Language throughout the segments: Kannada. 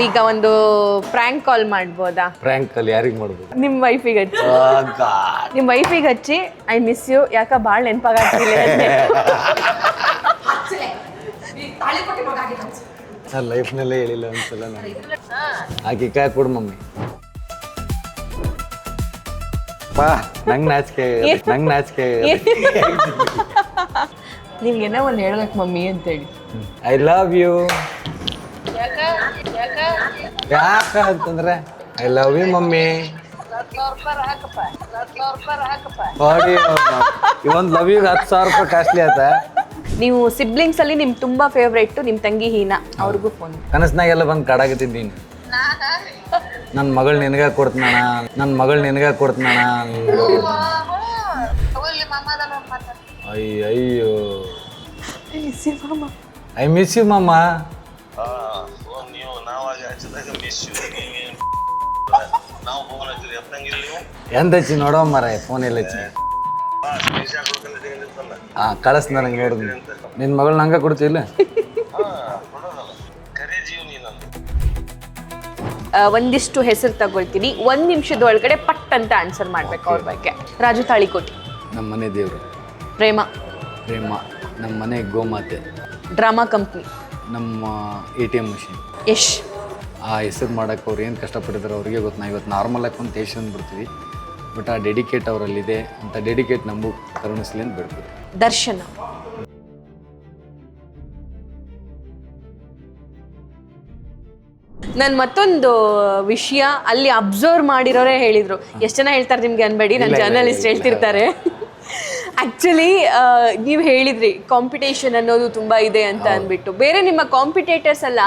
ಈಗ ಒಂದು ಪ್ರ್ಯಾಂಕ್ ಕಾಲ್ ಮಾಡ್ಬೋದಾ? ಪ್ರ್ಯಾಂಕ್ ಅಲ್ಲಿ ಯಾರಿಗೆ ಮಾಡ್ಬೋದು? ನಿಮ್ಮ ವೈಫಿಗೆ ಹಚ್ಚಿ. ನಿಮ್ಮ ವೈಫಿಗೆ ಹಚ್ಚಿ ಐ ಮಿಸ್ ಯು, ಯಾಕ ಭಾಳ ನೆನಪಾಗ್ತಿಲ್ಲ ಸರ್ ಲೈಫ್ನಲ್ಲೇ ಹೇಳಿಲ್ಲ ಒಂದ್ಸಲ ನಾನು. ಆಕೆ ಕಾಯ್ ಕೊಡು ಮಮ್ಮಿ. ಬಾ ನಂಗೆ ನಾಚಿಕೆ ನಿಮ್ಗೇನೋ ಒಂದು ಹೇಳ್ಬೇಕು ಮಮ್ಮಿ ಅಂತೇಳಿ. I love you. ಯಾಕ ಅಂತಂದ್ರೆ ಐ ಲವ್ ಯು ಮಮ್ಮಿ. ಇವೊಂದು ಲವ್ ಯು 10,000 ರೂಪಾಯಿ ಕಾಸ್ಟ್ಲಿ ಆತ. ನೀವು ಸಿಬ್ಲಿಂಗ್ಸ್ ಅಲ್ಲಿ ನಿಮ್ ತುಂಬಾ ಫೇವ್ರೇಟ್ ನಿಮ್ ತಂಗಿ ಹೀನಾ, ಅವ್ರಿಗೂ ಫೋನ್. ಕನಸ್ನಾಗೆಲ್ಲ ಬಂದು ಕಾಡಾಕತ್ತಿದ್ದೀನಿ. ನನ್ನ ಮಗಳು ನಿನಗ ಕೊಡ್ತೀನಣ್ಣ, ಅಯ್ಯೋ ಐ ಮಿಸ್ ಯು ಮಾಮ. ಎಂತ ಹಚ್ಚಿ ನೋಡೋ ಮರ ಫೋನ್ ಎಲ್ಲ ಹಚ್ಚಿ. ಕಳಿಸ್ ನನಗೆ ನೋಡಿದ್ನಿ. ನಿನ್ನ ಮಗಳು ನಂಗೆ ಕೊಡ್ತಿಲ್ಲ? ಒಂದಿಷ್ಟು ಹೆಸರು ತಗೊಳ್ತೀನಿ, 1 ನಿಮಿಷದ ಒಳಗಡೆ ಪಟ್ ಅಂತ ಆನ್ಸರ್ ಮಾಡ್ಬೇಕು ಅವ್ರ ಬಗ್ಗೆ. ರಾಜು ತಾಳಿಕೋಟಿ. ನಮ್ಮ ಮನೆ ದೇವರು. ಪ್ರೇಮ. ನಮ್ಮ ಮನೆ ಗೋಮಾತೆ. Drama company. ನಮ್ಮ ATM ಮಷಿನ್. ಯಶ್. ಆ ಹೆಸರು ಮಾಡೋಕ್ಕೆ ಅವ್ರು ಏನು ಕಷ್ಟಪಟ್ಟಿದ್ದಾರೆ ಅವ್ರಿಗೆ ಗೊತ್ತು. ನಾವು ಇವತ್ತು ನಾರ್ಮಲ್ ಆಗಿ ಒಂದು ಯಶ್ ಅಂದ್ಬಿಡ್ತೀವಿ, ಬಟ್ ಆ ಡೆಡಿಕೇಟ್ ಅವರಲ್ಲಿದೆ ಅಂತ. ಡೆಡಿಕೇಟ್ ನಮಗೂ ಕರುಣಿಸ್ಲಿ ಅಂತ ಬಿಡ್ತೀವಿ. ದರ್ಶನ. ನಾನು ಮತ್ತೊಂದು ವಿಷಯ ಅಲ್ಲಿ ಅಬ್ಸರ್ವ್ ಮಾಡಿರೋರೇ ಹೇಳಿದ್ರು, ಎಷ್ಟು ಜನ ಹೇಳ್ತಾರೆ ನಿಮ್ಗೆ ಅನ್ಬೇಡಿ, ನನ್ನ ಜರ್ನಲಿಸ್ಟ್ ಹೇಳ್ತಿರ್ತಾರೆ. ಆ್ಯಕ್ಚುಲಿ ನೀವು ಹೇಳಿದ್ರಿ ಕಾಂಪಿಟೇಷನ್ ಅನ್ನೋದು ತುಂಬ ಇದೆ ಅಂತ ಅಂದ್ಬಿಟ್ಟು. ಬೇರೆ ನಿಮ್ಮ ಕಾಂಪಿಟೇಟರ್ಸ್ ಎಲ್ಲ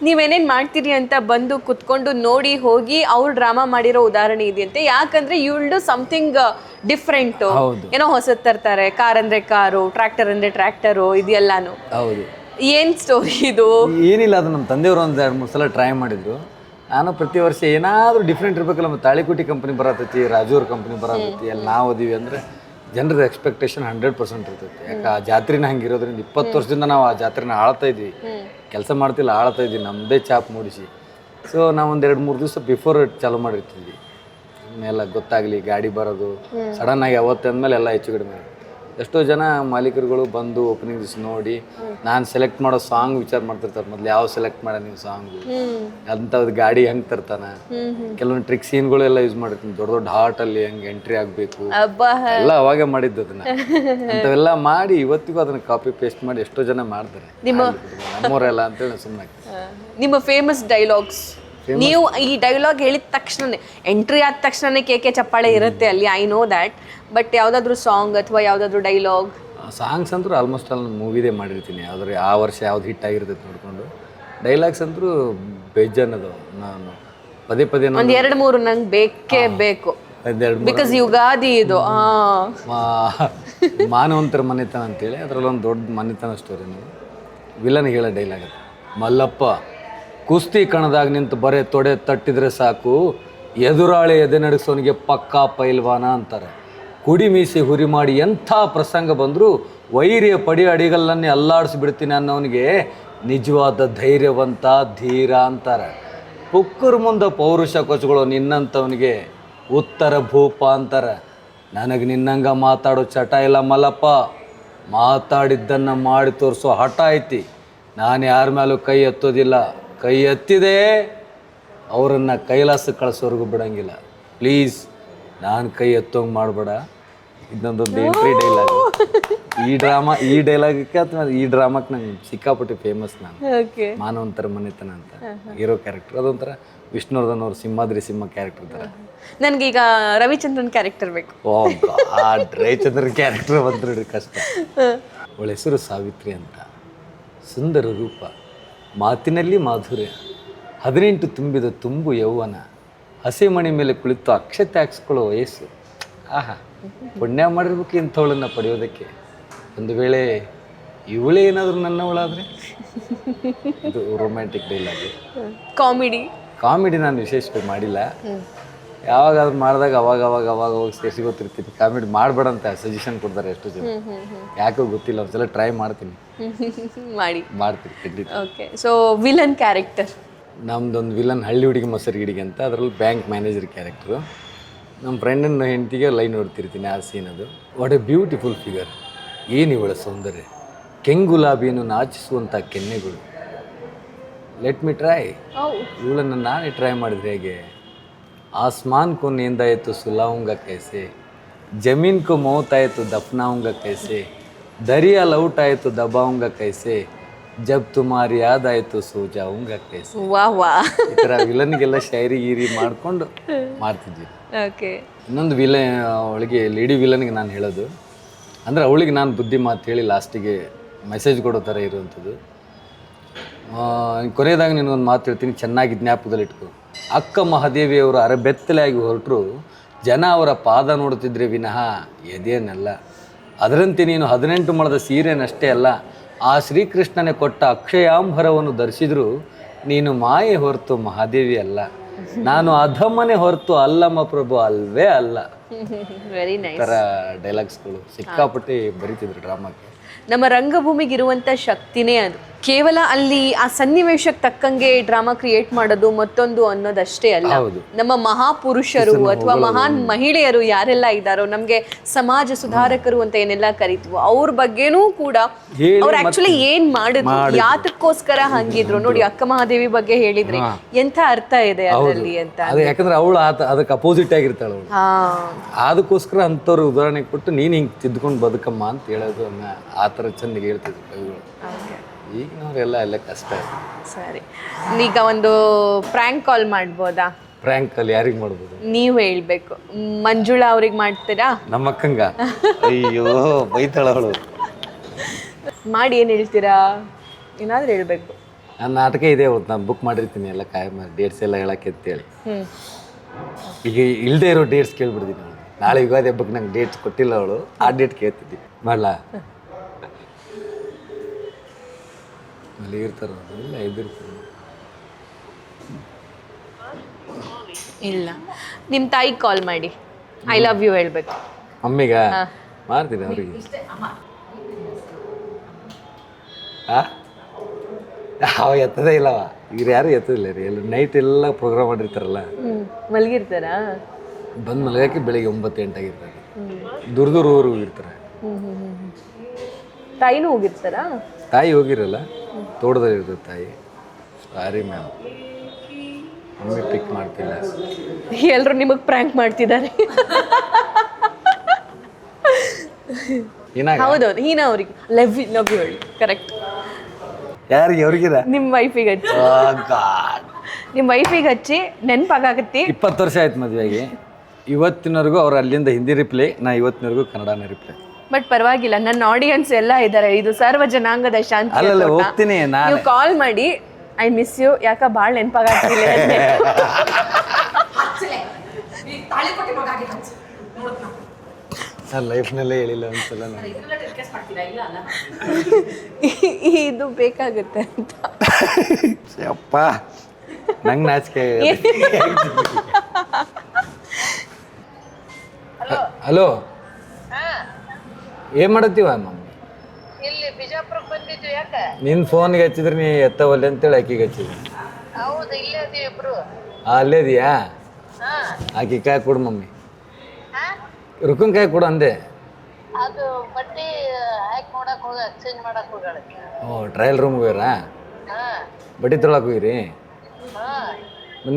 ನೀವೇನೇನು ಮಾಡ್ತೀರಿ ಅಂತ ಬಂದು ಕುತ್ಕೊಂಡು ನೋಡಿ ಹೋಗಿ ಅವ್ರು ಡ್ರಾಮಾ ಮಾಡಿರೋ ಉದಾಹರಣೆ ಇದೆಯಂತೆ. ಯಾಕಂದ್ರೆ you will do something different, ಏನೋ ಹೊಸದು ತರ್ತಾರೆ. ಕಾರ್ ಅಂದರೆ ಕಾರು, ಟ್ರ್ಯಾಕ್ಟರ್ ಅಂದರೆ ಟ್ರ್ಯಾಕ್ಟರು, ಇದೆಲ್ಲಾನು. ಹೌದು. ಏನು ಸ್ಟೋರಿ ಇದು? ಏನಿಲ್ಲ, ಅದು ನಮ್ಮ ತಂದೆಯವರು ಒಂದು 2-3 ಸಲ ಟ್ರೈ ಮಾಡಿದ್ರು. ನಾನು ಪ್ರತಿ ವರ್ಷ ಏನಾದರೂ ಡಿಫ್ರೆಂಟ್ ಇರಬೇಕಲ್ಲ. ನಮ್ಮ ತಾಳಿಕೋಟಿ ಕಂಪ್ನಿ ಬರತೈತಿ, ರಾಜೂರ್ ಕಂಪ್ನಿ ಬರತೈತಿ, ಅಲ್ಲಿ ನಾವು ಓದಿವಿ ಅಂದರೆ ಜನರ ಎಕ್ಸ್ಪೆಕ್ಟೇಷನ್ 100% ಇರ್ತೈತಿ. ಯಾಕೆ ಆ ಜಾತ್ರೆನ ಹಂಗಿರೋದ್ರಿಂದ 20 ವರ್ಷದಿಂದ ನಾವು ಆ ಜಾತ್ರೆನ ಆಳ್ತಾ ಇದ್ವಿ. ಕೆಲಸ ಮಾಡ್ತಿಲ್ಲ, ಆಳ್ತಾ ಇದ್ವಿ, ನಮ್ಮದೇ ಚಾಪ್ ಮೂಡಿಸಿ. ಸೊ ನಾವು ಒಂದು 2-3 ದಿವಸ ಬಿಫೋರ್ ಚಾಲೂ ಮಾಡಿರ್ತಿದ್ವಿ. ಎಲ್ಲ ಗೊತ್ತಾಗಲಿ ಗಾಡಿ ಬರೋದು ಸಡನ್ನಾಗಿ ಅವತ್ತು ಅಂದಮೇಲೆ ಎಲ್ಲ ಹೆಚ್ಚು ಕಡಿಮೆ. ಎಷ್ಟೋ ಜನ ಮಾಲೀಕರುಗಳು ಬಂದು ಓಪನಿಂಗ್ ದಿವಸ ನೋಡಿ ನಾನು ಸೆಲೆಕ್ಟ್ ಮಾಡೋ ಸಾಂಗ್ ವಿಚಾರ ಮಾಡ್ತಿರ್ತಾರೆ. ಮೊದಲು ಯಾವ ಸೆಲೆಕ್ಟ್ ಮಾಡ ನೀವು ಸಾಂಗು, ಅಂಥದ್ದು ಗಾಡಿ ಹೆಂಗೆ ತರ್ತಾನೆ, ಕೆಲವೊಂದು ಟ್ರಿಕ್ ಸೀನ್ಗಳು ಎಲ್ಲ ಯೂಸ್ ಮಾಡಿರ್ತೀನಿ. ದೊಡ್ಡ ದೊಡ್ಡ ಹಾರ್ಟಲ್ಲಿ ಹೆಂಗೆ ಎಂಟ್ರಿ ಆಗಬೇಕು ಎಲ್ಲ ಅವಾಗೆ ಮಾಡಿದ್ದು. ಅದನ್ನ ಅಂಥವೆಲ್ಲ ಮಾಡಿ ಇವತ್ತಿಗೂ ಅದನ್ನ ಕಾಪಿ ಪೇಸ್ಟ್ ಮಾಡಿ ಎಷ್ಟೋ ಜನ ಮಾಡ್ತಾರೆ ನಮ್ಮವರೆಲ್ಲ ಅಂತೇಳಿ ಸುಮ್ಮನೆ. ನಿಮ್ಮ ಫೇಮಸ್ ಡೈಲಾಗ್ಸ್, ನೀವು ಈ ಡೈಲಾಗ್ ಹೇಳಿದ ತಕ್ಷಣನೇ, ಎಂಟ್ರಿ ಆದ ತಕ್ಷಣನೇ ಕೇಕೆ ಚಪ್ಪಾಳೆ ಇರುತ್ತೆ ಅಲ್ಲಿ, ಐ ನೋ ದ್ಯಾಟ್. ಬಟ್ ಯಾವುದಾದ್ರೂ ಸಾಂಗ್ ಅಥವಾ ಯಾವುದಾದ್ರೂ ಡೈಲಾಗ್? ಸಾಂಗ್ಸ್ ಅಂತೂ ಆಲ್ಮೋಸ್ಟ್ ಅಲ್ಲಿ ಮೂವಿದೇ ಮಾಡಿರ್ತೀನಿ. ಯಾವ್ದಾದ್ರು ಆ ವರ್ಷ ಯಾವ್ದು ಹಿಟ್ ಆಗಿರ್ತೈತೆ ನೋಡಿಕೊಂಡು. ಡೈಲಾಗ್ಸ್ ಅಂತೂ ಬೇಜಾನದು. ನಾನು ಪದೇ ಒಂದು 2-3 ನಂಗೆ ಬೇಕೇ ಬೇಕು, ಬಿಕಾಸ್ ಯುಗಾದಿ ಇದು. ಮಾನವಂತರ ಮನೆತನ ಅಂತೇಳಿ ಅದರಲ್ಲೊಂದು ದೊಡ್ಡ ಮನೆತನ ಸ್ಟೋರಿ. ವಿಲನ್ ಹೇಳೋ ಡೈಲಾಗ್ ಅದು. ಮಲ್ಲಪ್ಪ ಕುಸ್ತಿ ಕಣದಾಗ ನಿಂತು ಬರೇ ತೊಡೆ ತಟ್ಟಿದ್ರೆ ಸಾಕು, ಎದುರಾಳಿ ಎದೆ ನಡೆಸೋನಿಗೆ ಪಕ್ಕಾ ಪೈಲ್ವಾನ ಅಂತಾರೆ. ಕುಡಿ ಮೀಸಿ ಹುರಿ ಮಾಡಿ ಎಂಥ ಪ್ರಸಂಗ ಬಂದರೂ ವೈರಿಯ ಪಡಿ ಅಡಿಗಲ್ಲನ್ನೇ ಅಲ್ಲಾಡಿಸ್ಬಿಡ್ತೀನಿ ಅನ್ನೋನಿಗೆ ನಿಜವಾದ ಧೈರ್ಯವಂತ ಧೀರ ಅಂತಾರೆ. ಪುಕ್ಕರ ಮುಂದೆ ಪೌರುಷ ಕೊಚ್ಕೊಳ್ಳೋ ನಿನ್ನಂಥವನಿಗೆ ಉತ್ತರ ಭೂಪ ಅಂತಾರೆ. ನನಗೆ ನಿನ್ನಂಗ ಮಾತಾಡೋ ಚಟ ಇಲ್ಲ ಮಲ್ಲಪ್ಪ, ಮಾತಾಡಿದ್ದನ್ನು ಮಾಡಿ ತೋರಿಸೋ ಹಠ ಐತಿ. ನಾನು ಯಾರ ಮೇಲೂ ಕೈ ಎತ್ತೋದಿಲ್ಲ, ಕೈ ಎತ್ತಿದೆ ಅವರನ್ನು ಕೈಲಾಸಕ್ಕೆ ಕಳಿಸೋರ್ಗೂ ಬಿಡೋಂಗಿಲ್ಲ. ಪ್ಲೀಸ್ ನಾನು ಕೈ ಎತ್ತೋಂಗೆ ಮಾಡಬೇಡ. ಇದೊಂದೊಂದು ಎಂಟ್ರಿ ಡೈಲಾಗ್. ಈ ಡೈಲಾಗಕ್ಕೆ ಅಥವಾ ಈ ಡ್ರಾಮಕ್ಕೆ ನಂಗೆ ಸಿಕ್ಕಾಪಟ್ಟೆ ಫೇಮಸ್. ನಾನು ಮಾನವಂತರ ಮನೆತನ ಅಂತ ಹೀರೋ ಕ್ಯಾರೆಕ್ಟರ್. ಅದೊಂಥರ ವಿಷ್ಣುವರ್ಧನ್ ಅವ್ರ ಸಿಂಹಾದ್ರಿ ಸಿಂಹ ಕ್ಯಾರೆಕ್ಟರ್ ಥರ. ನನಗೀಗ ರವಿಚಂದ್ರನ್ ಕ್ಯಾರೆಕ್ಟರ್ ಬೇಕು. ರವಿಚಂದ್ರನ್ ಕ್ಯಾರೆಕ್ಟರ್ ಬಂದ್ರಿ ಕಷ್ಟ. ಅವಳ ಹೆಸರು ಸಾವಿತ್ರಿ ಅಂತ. ಸುಂದರ ರೂಪ, ಮಾತಿನಲ್ಲಿ ಮಾಧುರ್ಯ, 18 ತುಂಬಿದ ತುಂಬು ಯೌವನ, ಹಸೆಮಣಿ ಮೇಲೆ ಕುಳಿತು ಅಕ್ಷತೆ ಹಾಕ್ಸ್ಕೊಳ್ಳೋ ವಯಸ್ಸು. ಆಹಾ, ಪುಣ್ಯ ಮಾಡಿರ್ಬೇಕು ಇಂಥವಳನ್ನು ಪಡೆಯೋದಕ್ಕೆ. ಒಂದು ವೇಳೆ ಇವಳೇ ಏನಾದರೂ ನನ್ನವಳಾದರೆ. ಇದು ರೊಮ್ಯಾಂಟಿಕ್ ಡೈಲಾಗ್. ಕಾಮಿಡಿ ನಾನು ವಿಶೇಷವಾಗಿ ಮಾಡಿಲ್ಲ. ಯಾವಾಗಾದ್ರೂ ಮಾಡಿದಾಗ ಅವಾಗ ಹೋಗಿ ಸೇರಿಸಿ ಗೊತ್ತಿರ್ತೀನಿ. ಕಾಮಿಡಿ ಮಾಡಬೇಡ ಅಂತ ಸಜೆಷನ್ ಕೊಡ್ತಾರೆ ಎಷ್ಟೋ ಜನ. ಯಾಕೋ ಗೊತ್ತಿಲ್ಲ, ಒಂದ್ಸಲ ಟ್ರೈ ಮಾಡ್ತೀನಿ. ಮಾಡ್ತೀನಿ ಖಂಡಿತ. ಓಕೆ, ಸೊ ವಿಲನ್ ಕ್ಯಾರೆಕ್ಟರ್ ನಮ್ದೊಂದು ವಿಲನ್ ಹಳ್ಳಿ ಹುಡುಗಿ ಮೊಸರು ಗಿಡಿಗೆ ಅಂತ, ಅದರಲ್ಲಿ ಬ್ಯಾಂಕ್ ಮ್ಯಾನೇಜರ್ ಕ್ಯಾರೆಕ್ಟ್ರು. ನಮ್ಮ ಫ್ರೆಂಡನ್ನ ಹೆಂಡತಿಗೆ ಲೈನ್ ನೋಡ್ತಿರ್ತೀನಿ ಆ ಸೀನ್. ಅದು ವಾಟ್ ಎ ಬ್ಯೂಟಿಫುಲ್ ಫಿಗರ್, ಏನು ಇವಳ ಸೌಂದರ್ಯ, ಕೆಂಗುಲಾಬಿಯನ್ನು ನಾಚಿಸುವಂಥ ಕೆನ್ನೆಗಳು. ಲೆಟ್ ಮಿ ಟ್ರೈ, ಇವಳನ್ನು ನಾನೇ ಟ್ರೈ ಮಾಡಿದ್ರೆ ಹೇಗೆ. ಆಸ್ಮಾನ್ ಕೋ नींद आए तो सुलाऊंगा कैसे, जमीन को मौत आए तो दफनाऊंगा कैसे, दरिया लौट आए तो दबाऊंगा कैसे, जब तुम्हारी याद आए तो सो जाऊंगा कैसे. ವಾ ಈ ಥರ ವಿಲನ್ಗೆಲ್ಲ ಶಾಯರಿ ಗೀರಿ ಮಾಡ್ಕೊಂಡು ಮಾಡ್ತಿದ್ವಿ. ಓಕೆ. ಇನ್ನೊಂದು ಅವಳಿಗೆ ಲೇಡಿ ವಿಲನ್ಗೆ ನಾನು ಹೇಳೋದು ಅಂದರೆ, ಅವಳಿಗೆ ನಾನು ಬುದ್ಧಿ ಮಾತು ಹೇಳಿ ಲಾಸ್ಟಿಗೆ ಮೆಸೇಜ್ ಕೊಡೋ ಥರ ಇರುವಂಥದ್ದು. ಕೊನೆಯದಾಗ ನಿನಗೊಂದು ಮಾತು ಹೇಳ್ತೀನಿ, ಚೆನ್ನಾಗಿ ಜ್ಞಾಪಕದಲ್ಲಿ ಇಟ್ಕೊ. ಅಕ್ಕ ಮಹಾದೇವಿಯವರು ಅರಬೆತ್ತಲೆಯಾಗಿ ಹೊರಟರು, ಜನ ಅವರ ಪಾದ ನೋಡುತ್ತಿದ್ರೆ ವಿನಃ ಎದೆಯನ್ನೆಲ್ಲ. ಅದರಂತೆ ನೀನು 18 ಮೊಳದ ಸೀರೆನಷ್ಟೇ ಅಲ್ಲ, ಆ ಶ್ರೀಕೃಷ್ಣನೇ ಕೊಟ್ಟ ಅಕ್ಷಯಾಂಬರವನ್ನು ಧರಿಸಿದ್ರು ನೀನು ಮಾಯೆ ಹೊರತು ಮಹಾದೇವಿ ಅಲ್ಲ. ನಾನು ಅಧಮ್ಮನೆ ಹೊರತು ಅಲ್ಲಮ್ಮ ಪ್ರಭು ಅಲ್ವೇ ಅಲ್ಲ. Very nice. ಥರ ಡೈಲಾಗ್ಸ್ಗಳು ಸಿಕ್ಕಾಪಟ್ಟೆ ಬರೀತಿದ್ರು ಡ್ರಾಮಾಕ್ಕೆ. ನಮ್ಮ ರಂಗಭೂಮಿಗಿರುವಂಥ ಶಕ್ತಿನೇ ಅದು. ಕೇವಲ ಅಲ್ಲಿ ಆ ಸನ್ನಿವೇಶಕ್ಕೆ ತಕ್ಕಂಗೆ ಡ್ರಾಮಾ ಕ್ರಿಯೇಟ್ ಮಾಡೋದು ಮತ್ತೊಂದು ಅನ್ನೋದಷ್ಟೇ ಅಲ್ಲ. ನಮ್ಮ ಮಹಾಪುರುಷರು ಅಥವಾ ಮಹಾನ್ ಮಹಿಳೆಯರು ಯಾರೆಲ್ಲ ಇದ್ದಾರೋ, ನಮ್ಗೆ ಸಮಾಜ ಸುಧಾರಕರು ಅಂತ ಏನೆಲ್ಲ ಕರಿತೀವೋ, ಅವ್ರ ಬಗ್ಗೆನೂ ಕೂಡ ಅವ್ರು ಆಕ್ಚುಲಿ ಏನ್ ಮಾಡಿದ್ರು, ಯಾತಕ್ಕೋಸ್ಕರ ಹಂಗಿದ್ರು ನೋಡಿ. ಅಕ್ಕ ಮಹಾದೇವಿ ಬಗ್ಗೆ ಹೇಳಿದ್ರಿ, ಎಂಥ ಅರ್ಥ ಇದೆ ಅದರಲ್ಲಿ ಅಂತ. ಯಾಕಂದ್ರೆ ಅವಳು ಅದಕ್ಕೆ ಅಪೋಸಿಟ್ ಆಗಿರ್ತಾಳೆ ಅವಳು. ಅದಕ್ಕೋಸ್ಕರ ಅಂಥವ್ರು ಉದಾಹರಣೆ ಕೊಟ್ಟು ನೀನು ಹಿಂಗೆ ತಿದ್ದುಕೊಂಡು ಬದುಕಮ್ಮ ಅಂತ ಹೇಳೋದು ಆ ಥರ ಚೆಂದಿಗೆ ಹೇಳ್ತಿದ್ರು ಕವಿಗಳು. ಈಗಿನವರೆಲ್ಲ ಎಲ್ಲ ಕಷ್ಟ. ಸರಿ, ಈಗ ಒಂದು ಪ್ರ್ಯಾಂಕ್ ಕಾಲ್ ಮಾಡ್ಬೋದಾ? ಪ್ರ್ಯಾಂಕ್ ಕಾಲ್ ಯಾರಿಗೆ ಮಾಡ್ಬೋದು? ನೀವು ಹೇಳ್ಬೇಕು. ಮಂಜುಳಾ ಅವ್ರಿಗೆ ಮಾಡ್ತೀರಾ? ನಮ್ಮ ಅಕ್ಕಂಗ? ಅಯ್ಯೋ ಬೈತಾಳ ಅವಳು. ಮಾಡಿ ಏನು ಹೇಳ್ತೀರಾ? ಏನಾದರೂ ಹೇಳ್ಬೇಕು. ನನ್ನ ನಾಟಕ ಇದೆ, ಅವತ್ತು ನಾನು ಬುಕ್ ಮಾಡಿರ್ತೀನಿ ಎಲ್ಲ ಕಾಯಂ ಡೇಟ್ಸ್ ಎಲ್ಲ ಹೇಳಕ್ಕೆ ಅಂತೇಳಿ. ಈಗ ಇಲ್ಲದೆ ಇರೋ ಡೇಟ್ಸ್ ಕೇಳ್ಬಿಡ್ತೀನಿ ಅವಳು. ನಾಳೆ ಯುಗಾದಿ ಹಬ್ಬಕ್ಕೆ ನಂಗೆ ಡೇಟ್ಸ್ ಕೊಟ್ಟಿಲ್ಲ ಅವಳು, ಆ ಡೇಟ್ ಕೇಳ್ತಿದ್ದಿ ಮಾಡಲಾ? ಅಲ್ಲಿ ಇರ್ತಾರ ಇಲ್ಲ ಇದ್ದಿರ್ತಾರೆ. ಇಲ್ಲ, ನಿಮ್ಮ ತಾಯಿಗೆ ಕಾಲ್ ಮಾಡಿ ಐ ಲವ್ ಯು ಹೇಳ್ಬೇಕು. ಮಮ್ಮಿಗ ಮಾಡ್ತೀನಿ ಅವ್ರಿಗೆ. ಅವ ಎತ್ತದೇ ಇಲ್ಲವ, ಇವ್ರು ಯಾರು ಎತ್ತದಿಲ್ಲ ರೀ. ಎಲ್ಲ ನೈಟ್ ಎಲ್ಲ ಪ್ರೋಗ್ರಾಮ್ ಮಾಡಿರ್ತಾರಲ್ಲ, ಮಲಗಿರ್ತಾರಾ? ಬಂದು ಮಲಗಕ್ಕೆ ಬೆಳಿಗ್ಗೆ 9-8 ಆಗಿರ್ತಾರೆ. ದೂರ ಊರು ಇರ್ತಾರೆ. ತಾಯಿನೂ ಹೋಗಿರ್ತಾರಾ? ತಾಯಿ ಹೋಗಿರಲ್ಲ, ತೋಟದಲ್ಲಿ ಇರ್ತದೆ ತಾಯಿ. ಸಾರಿ ಮ್ಯಾಮ್, ಮಮ್ಮಿ ಪಿಕ್ ಮಾಡ್ತಿಲ್ಲ. ಎಲ್ಲರೂ ನಿಮಗೆ ಪ್ರ್ಯಾಂಕ್ ಮಾಡ್ತಿದ್ದಾರೆ. ಹೌದೌದು, ಹೀನಾ ಅವ್ರಿಗೆ ಲವ್ ಯು ಹೇಳಿ. ಕರೆಕ್ಟ್. ಯಾರಿಗೆ? ಅವ್ರಿಗಿರ ನಿಮ್ಮ ವೈಫಿಗೆ ಹಚ್ಚಿ. ನಿಮ್ಮ ವೈಫಿಗೆ ಹಚ್ಚಿ ನೆನಪಾಗತ್ತೆ. 20 ವರ್ಷ ಆಯ್ತು ಮದುವೆಗೆ. ಇವತ್ತಿನವರೆಗೂ ಅವ್ರು ಅಲ್ಲಿಂದ ಹಿಂದಿ ರಿಪ್ಲೈ, ನಾ ಇವತ್ತಿನವರೆಗೂ ಕನ್ನಡನೇ ರಿಪ್ಲೈ. ಬಟ್ ಪರವಾಗಿಲ್ಲ, ನನ್ನ ಆಡಿಯನ್ಸ್ ಎಲ್ಲ ಇದ್ದಾರೆ. ಇದು ಸರ್ವ ಜನಾಂಗದ ಶಾಂತಿ. ಅಲ್ಲ ಹೋಗ್ತೀನಿ ನೀವು ಕಾಲ್ ಮಾಡಿ ಐ ಮಿಸ್ ಯು, ಯಾಕ ಭಾಳ ನೆನಪಾಗತ್ತಿಲ್ಲ. ಲೈಫ್ನಲ್ಲೇ ಹೇಳಿಲ್ಲ ಒಂದ್ಸಲ. ಇದು ಬೇಕಾಗುತ್ತೆ ಅಂತ. ಅಪ್ಪ ನಂಗೆ ನಾಚಿಕೆ. ಹಲೋ, ಏನ್ ಮಾಡತ್ತೀವ ಮಮ್ಮಿ? ಇಲ್ಲಿ ಬಿಜಾಪುರಕ್ಕೆ ಬಂದಿದ್ವಿ. ಯಾಕೆ? ನಿನ್ನ ಫೋನ್ಗೆ ಹಚ್ಚಿದ್ರೆ ನೀ ಎತ್ತವಲ್ಲ ಅಂತೇಳಿ ಆಕಿಗೆ ಹಚ್ಚಿದ್ರಿ. ಹೌದು, ಇಲ್ಲೇ ಅದೀವಿ ಇಬ್ರು. ಅಲ್ಲೇ ಇದೆಯಾ? ಆಕಿ ಕಾಯಿ ಕೊಡು ಮಮ್ಮಿ. ರುಕ್ಕನ್ ಕಾಯಿ ಕೊಡು ಅಂದೆ. ಅದು ಬಟ್ಟೆ ಹಾಕಿ ನೋಡಕ್ ಹೋಗ, ಎಕ್ಸ್ಚೇಂಜ್ ಮಾಡಕ್ ಹೋಗಾಳ. ಓ, ಟ್ರಯಲ್ ರೂಮ್ ಹೋಗ್ಯಾರ? ಬಟ್ಟೆ ತೊಳಕ್ ಹೋಗಿರಿ?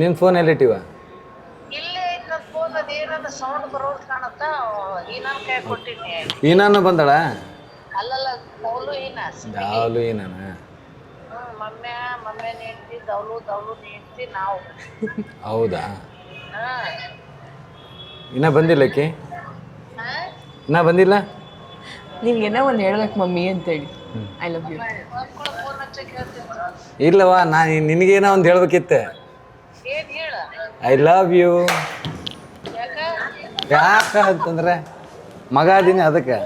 ನಿನ್ನ ಫೋನ್ ಎಲ್ಲಿಟ್ಟಿವ? ಇಲ್ಲೇ ನನ್ನ ಫೋನ್ ಅದು ಏನಂದ್ರೆ ಸೌಂಡ್ ಬರೋದು ಕಾಣತ್ತ. ಈನಾನ್ ಕೈ ಕೊಟ್ಟಿನಿ. ಈನಾನು ಬಂದಳ? ಅಲ್ಲಲ್ಲ, ದೌಲು ಈನ. ದೌಲು ಈನಾನ? ಮಮ್ಮೆ ನೆಂಟಿ ದೌಲು ನೆಂಟಿ ನಾವು. ಹೌದಾ? ಇನ್ನ ಬಂದಿಲ್ಲ ಆಕಿ? ಇನ್ನ ಬಂದಿಲ್ಲ? ನಿಮ್ಗೇನೋ ಒಂದು ಹೇಳ್ಬೇಕು ಮಮ್ಮಿ ಅಂತೇಳಿ. I love you. ಇಲ್ಲವಾ, ನಿನಗೇನೋ ಒಂದು ಹೇಳ್ಬೇಕಿತ್ತೆ. ಏನ್ ಹೇಳ? I love you. ಯಾಕ ಅಂತಂದ್ರೆ ಮಗ ಅದೀನಿ ಅದಕ್ಕೆ.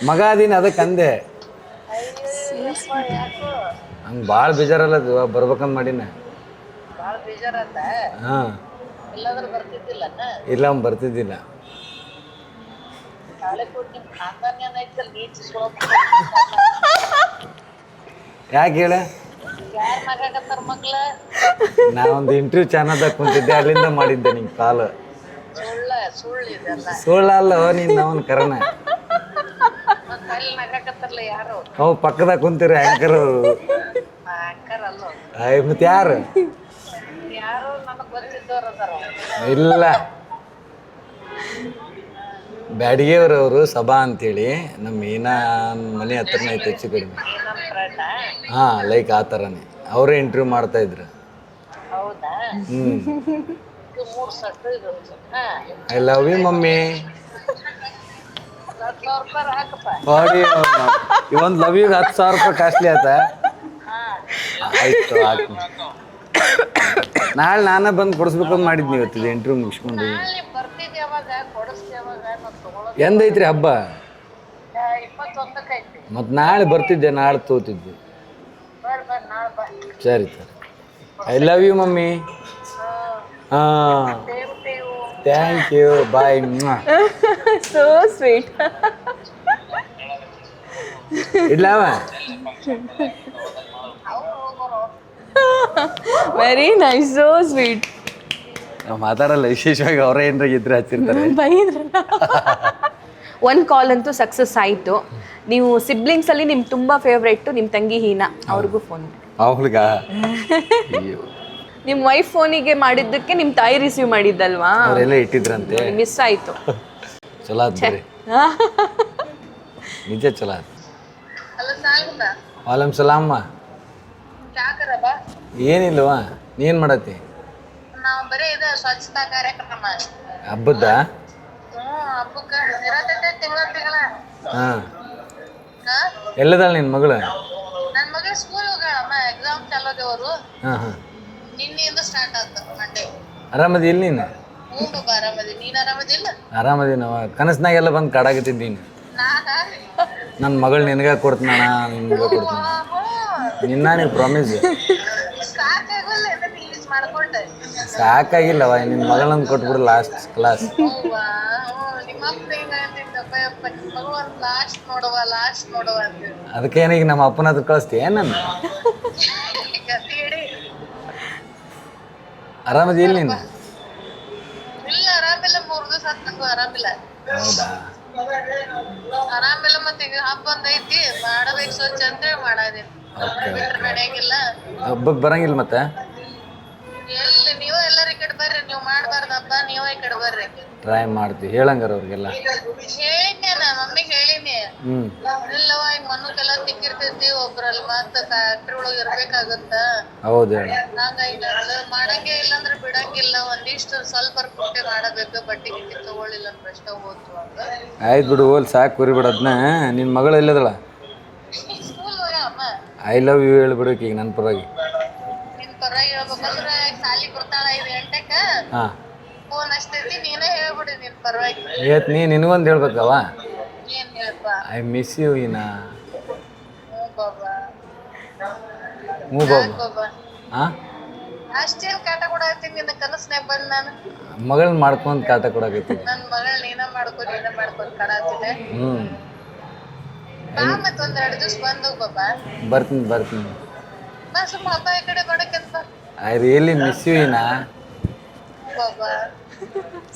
ಮಗ ಅದೀನಿ ಅದಕ್ಕೆ ಅಂದೆ. ಹಂಗೆ ಭಾಳ ಬೇಜಾರಲ್ಲ ಬರ್ಬೇಕಂತ ಮಾಡಿನ. ಹಾಂ, ಇಲ್ಲ ಅವ್ನು ಬರ್ತಿದ್ದಿಲ್ಲ. ಯಾಕೆ ಹೇಳ? ಯಾರ್ ನಗಾಕತ್ತಾರ ಮಗ್ಲ? ನಾವೊಂದು ಇಂಟರ್ವ್ಯೂ ಚಾನಲ್ದಾಗ ಕುಂತಿದ್ದೆ, ಅಲ್ಲಿಂದ ಮಾಡಿದ್ದೆ ನಿಂಗೆ ಕಾಲ್. ಸುಳ್ಳು ಇದೆಲ್ಲ. ಸುಳ್ಳಲ್ಲ ನೀನು ಅವನ್ ಕರನ. ಮತ್ತ್ ಅಲ್ಲಿ ನಗಾಕತ್ತಾರಲ್ಲ ಯಾರು? ಅವು ಪಕ್ಕದಾಗ ಕುಂತೀರಿ ಆ್ಯಂಕರ್ ಅವರು. ಆಂಕರ್ ಅಲ್ಲ. ಮತ್ತೆ ಯಾರು? ಯಾರು ನನಗ್ ಗೊತ್ತಿದ್ದವ್ರು ಅದಾರ. ಇಲ್ಲ, ಬ್ಯಾಡಿಗೆಯವ್ರವರು ಸಭಾ ಅಂತೇಳಿ ನಮ್ಮ ಮೀನಾ ಮನೆ ಹತ್ರನೇ ಐತೆ, ಹೆಚ್ಚು ಕಡಿಮೆ. ನಮ್ ಫ್ರೆಂಡ. ಹಾಂ, ಲೈಕ್ ಆ ಥರನೇ ಅವರೇ ಇಂಟರ್ವ್ಯೂ ಮಾಡ್ತಾ ಇದ್ರು. ಹೌದಾ? ಹ್ಞೂ. ಇದು 3 ಸಟ್ಟು ಇದು. ಹಾ, ಐ ಲವ್ ಯು ಮಮ್ಮಿ. 10,000 ರೂಪಾಯಿ ಹಾಕಪ್ಪ. ಬಾಡಿ ಇವೊಂದು ಲವ್ ಯುಗೆ 10,000 ರೂಪಾಯಿ ಕಾಸ್ಟ್ಲಿ ಆತ. ಹಾ, ಆಯ್ತು, ಹಾಕಿ. ನಾಳೆ ನಾನೇ ಬಂದು ಕೊಡಿಸ್ಬೇಕಂತ ಮಾಡಿದ್ನಿ ಇವತ್ತಿದೆ ಇಂಟರ್ವ್ಯೂ ಮುಗಿಸ್ಕೊಂಡು. ನಾಳೆ ಬರ್ತಿದ್ದೆ ಯಾವಾಗ ಕೊಡಿಸ್ತಿ ಯಾವಾಗ ನಾನು ತಗೊಳೋದು. ಎಂದೈತ್ರಿ ಹಬ್ಬ? 21ಕ್ಕೆ ಐತಿ. ಮತ್ತು ನಾಳೆ ಬರ್ತಿದ್ದೆ, ನಾಳೆ ತೋತಿದ್ದೆ. ಬರ್ರಿ ನಾಳೆ ಬಾ. ಸರಿ ಸರಿ. I love you mummy. ಹಾಂ, same to you. Thank you, bye. So sweet. ಇಡ್ಲಾವ? Very nice, so sweet. ನಾವು ಮಾತಾಡಲ್ಲ, ವಿಶೇಷವಾಗಿ ಅವರೇ ಏನಾರ ಇದ್ರೆ ಹಚ್ಚಿರ್ತಾರೆ. ಬೈದ್ರಲ್ಲ. ಒಂದು ಕಾಲ್ ಅಂತೂ ಸಕ್ಸಸ್ ಆಯಿತು. ನೀವು ಸಿಬ್ಲಿಂಗ್ಸಲ್ಲಿ ನಿಮ್ಗೆ ತುಂಬ ಫೇವ್ರೇಟು ನಿಮ್ಮ ತಂಗಿ ಹೀನಾ, ಅವ್ರಿಗೂ ಫೋನ್ ಮಾಡಿ. ಅವಳಿಗ ನಿಮ್ಮ ವೈಫ್ ಫೋನಿಗೆ ಮಾಡಿದ್ದಕ್ಕೆ ನಿಮ್ಮ ತಾಯಿ ರಿಸೀವ್ ಮಾಡಿದ್ದಲ್ವಾ? ಅವರೆಲ್ಲ ಇಟ್ಟಿದ್ರಂತೆ, ಮಿಸ್ ಆಯಿತು. ಚಲೋ ಆತ್ ಬರ್ರಿ, ನಿಜ ಚಲೋ ಆತ್. ಅಲ್ಲ ಸಾಲ್ಗುಂದ ವಾಲೈಕುಮ್ ಸಲಾಮ. ಯಾಕರ ಬಾ? ಏನಿಲ್ವಾ, ನೀನು ಮಾಡತ್ತಿ? ನಾವು ಬರೀ ಇದು ಸ್ವಚ್ಛತಾ ಕಾರ್ಯಕ್ರಮ. ಹಬ್ಬದ? ಹಬ್ಬಕ್ಕ ಇರತೈತೆ ತಿಂಗಳ. ಹಾಂ. ಎಲ್ಲದಾಳ ನಿನ್ನ ಮಗಳು? ನನ್ನ ಮಗಳು ಸ್ಕೂಲ್ ಹೋಗ್ಯಾಳಮ್ಮ, ಎಕ್ಸಾಮ್ ಚಾಲು ಆಗ್ಯಾವರು. ಹಾಂ ಹಾಂ. ನಿನ್ನೆಯಿಂದ ಸ್ಟಾರ್ಟ್ ಆತ ಮಂಡೇ. ಆರಾಮದಿ ಇಲ್ಲ ನೀನು? ಹ್ಞೂ ಬಾಬಾ, ಆರಾಮದಿ. ನೀನು ಆರಾಮದಿಲ್ಲ? ಆರಾಮದಿನವ. ಕನಸ್ನಾಗೆಲ್ಲ ಬಂದು ಕಾಡಾಕತ್ತಿದ್ದು ನೀನು. ನಾನಾ? ನನ್ನ ಮಗಳು ನಿನಗೆ ಕೊಡ್ತೀನಣ್ಣ, ನಿನಗೆ ಕೊಡ್ತೀನಿ. ನಿನ್ನ ನೀವು ಪ್ರಾಮಿಸ್. ಸಾಕಾಗಲ್ಲ ಏನಂತ ಯೂಸ್ ಮಾಡ್ಕೊಂಡೆ. ಸಾಕಾಗಿಲ್ಲವ, ನಿನ್ನ ಮಗಳನ್ನ ಕೊಟ್ಬಿಡು ಲಾಸ್ಟ್ ಕ್ಲಾಸ್. ಹೌವಾ? ನಿಮ್ಮ ಅಪ್ಪ ಹೆಂಗ ಅಂತಿದ್ದಪ್ಪ, ಯಪ್ಪ ನಿಮ್ಮ ಮಗಳು ಲಾಸ್ಟ್ ನೋಡುವ ಅಂತ. ಅದಕ್ಕೆ ಏನೀಗ ನಮ್ಮ ಅಪ್ಪನ ಹತ್ರ ಕಳಿಸ್ತೀಯ ನನ್ನ? ಗತಿ ಹೇಳಿ. ಆರಾಮದಿ ಇಲ್ಲ ನೀನು? ಇಲ್ಲ, ಆರಾಮಿಲ್ಲ. 3 ದಿವಸ ಆತ್ ನಂಗೂ ಆರಾಮಿಲ್ಲ. ಹೌದಾ? ಆರಾಮಿಲ್ಲ. ಮತ್ತೆ ಈಗ ಹಬ್ಬ ಒಂದೈತಿ, ಮಾಡಬೇಕು ಸ್ವಚ್ಛ ಅಂತೇಳಿ ಮಾಡಾದೀನಿ. ಬಿಟ್ರೆ ನಡೆಯಂಗಿಲ್ಲ. ಹಬ್ಬಕ್ಕೆ ಬರಂಗಿಲ್ಲ ಮತ್ತೆ? ಎಲ್ಲಿ ನೀವು ಎಲ್ಲರ ಈ ಕಡೆ ಬರ್ರಿ, ನೀವು ಮಾಡಬಾರ್ದು ಹಬ್ಬ, ನೀವು ಈ ಕಡೆ ಬರ್ರಿ. ಟ್ರೈ ಮಾಡ್ತೀವಿ, ಹೇಳಂಗಾರ ಅವ್ರಿಗೆಲ್ಲ. ಹೇಳಿನಿ, ನಾ ಮಮ್ಮಿಗೆ ಹೇಳಿನಿ. ಹ್ಞೂ. ಇಲ್ಲವ ಈಗ ಮನಕ್ಕೆಲ್ಲ ತಿಕ್ಕಿರ್ತೈತಿ, ಒಬ್ರಲ್ಲಿ ಮತ್ತೆ ಫ್ಯಾಕ್ಟ್ರಿ ಒಳಗೆ ಇರ್ಬೇಕಾಗತ್ತ. ಹೌದು ಹೇಳ. ಹಂಗಾಗಿ ಮಾಡಂಗೆ ಇಲ್ಲಂದ್ರೆ ಬಿಡಂಗಿಲ್ಲ. ಒಂದಿಷ್ಟು ಸ್ವಲ್ಪ ಪುಟ್ಟೆ ಮಾಡಬೇಕು. ಬಟ್ಟೆ ಗಿಟ್ಟಿ ತಗೊಳ್ಳಿಲ್ಲ ಅಂದ್ರೆ ಅಷ್ಟ ಹೋದ್ವು ಅಂತ. ಆಯ್ತು ಬಿಡು, ಹೋಲ್ ಸಾಕು ಕುರಿಬಿಡ ಅದನ್ನ. ನಿನ್ನ ಮಗಳು ಎಲ್ಲದಳ? ಸ್ಕೂಲ್ ಹೋಗ್ಯಾಳಮ್ಮ. ಐ ಲವ್ ಯು ಹೇಳ್ಬಿಡಕ್ಕೆ ಈಗ ನನ್ನ ಪರವಾಗಿ. ನಿನ್ ಪರವಾಗಿ ಹೇಳ್ಬೇಕಂದ್ರೆ ಸಾಲಿ ಬರ್ತಾಳ 5 ಗಂಟೆಕ. ಹಾಂ, ಫೋನ್ ಹಚ್ತೈತಿ, ನೀನೇ ಹೇಳ್ಬಿಡಿ ನಿನ್ ಪರವಾಗಿ. ಇವತ್ತು ನಿನಗೊಂದು ಹೇಳ್ಬೇಕವ. ಏನ್ ಹೇಳ್ಪ? ಐ ಮಿಸ್ ಯು ಇನಾ. ಹ್ಞೂ ಬಾಬಾ. ಹ್ಞೂ ಬಾಬು. ಬಾಬಾ ಹಾಂ, ಅಷ್ಟೇನ್ ಕಾಟ ಕೊಡತ್ತೀನಿ ನಿನ್ನ ಕನಸ್ನ್ಯಾಗ ಬಂದ್ ನಾನು. ಮಗಳನ್ನ ಮಾಡ್ಕೊಂಡು ಕಾಟ ಕೊಡಕತ್ತೀನಿ. ನನ್ ಮಗಳ್ ನೀನ ಮಾಡ್ಕೊಂಡ್ ಕಾಡತ್ತಿದೆ. ಹ್ಞೂ, ಬಾ ಮತ್ 1-2 ದಿವ್ಸ ಬಂದು ಬಾಬಾ. ಬರ್ತೀನಿ. ಬಾ, ಸುಮ್ಮ ಹಬ್ಬ ಈ ಕಡೆ ಮಾಡಕ್ಕಂತ. ಐ ರಿಯಲಿ ಮಿಸ್ ಯು ಇನಾ. ಬಾಬಾ